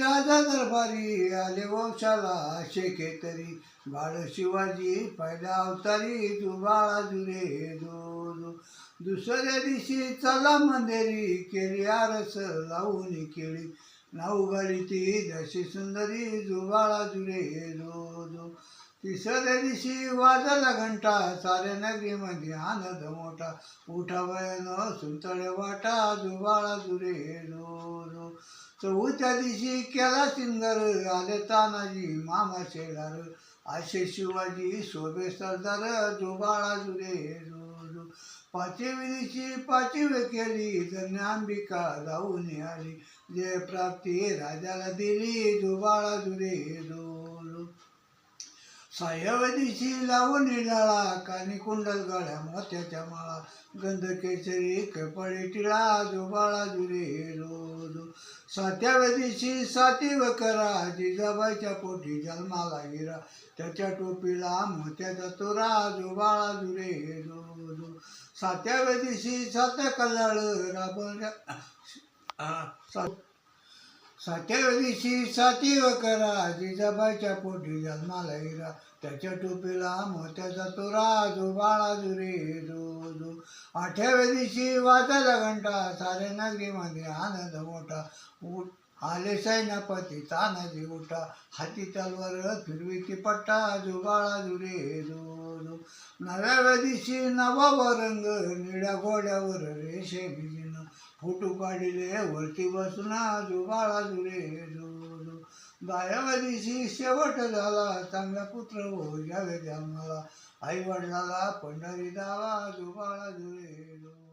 राजा दरबारी आले वंशाला शेकेतरी, बाळ शिवाजी पहिल्या अवतारी, बाळा जुरे दो. दुसऱ्या दिवशी चला मंदेरी, केली आरस लावून केळी, नाऊ गाडी ती जशी सुंदरी, जुबाळा जुरे दो. तिसऱ्या दिवशी वाजला घंटा, साऱ्या नगरीमध्ये आनंद मोठा, उठा वयन सुंतळे वाटा, जुबाळा जुरे दो. चौथ्या दिवशी केला सिंगर, आले तानाजी मामा शेलार, असे शिवाजी शोभे सरदार, जुबाळा जुरे दो. पाचवी दिवशी पाचवी केली, अंबिका जाऊन आली, जय प्राप्ती राजाला दिली, जुबाळा जुरे दो. सहाव्या दिवशी लावून लाळा, कानी कुंडल गळ्या मोत्याच्या माळा, गंध केसरी कपडे टिळा, जुबाळा जुरे दो. सातव्या दिवशी सातीव करा, जिजाबाईच्या पोटी जन्माला गिरा, त्याच्या टोपीला मोत्याचा तोरा, जुबाळा जुरे दो. सातव्या दिवशी सात कल्लाळ राबण, सातव्या दिवशी सातीव करा, जिजाबाईच्या पोटी जन्माला गिरा, त्याच्या टोपीला मोत्याचा तोरा, जुबाळा जुरे दो. आठव्या दिवशी वाजला घंटा, साऱ्या नगरीमध्ये आनंद मोठा, आले सैन्यपती तानाजी उठा, हाती तलवार फिरवीची पट्टा, जुबाळा जुरे दो. नव्या दिवशी नवा रंग, निळ्या घोड्यावर रेषे भिजन, फोटो काढिले वरती बसून, जुबाळा जुरे दो. 10व्या दिवशी शेवट झाला, चांगला पुत्र हो यावे जन्माला, आई वडिलाला पंढरी दावा, जुबाळा जुरे दो.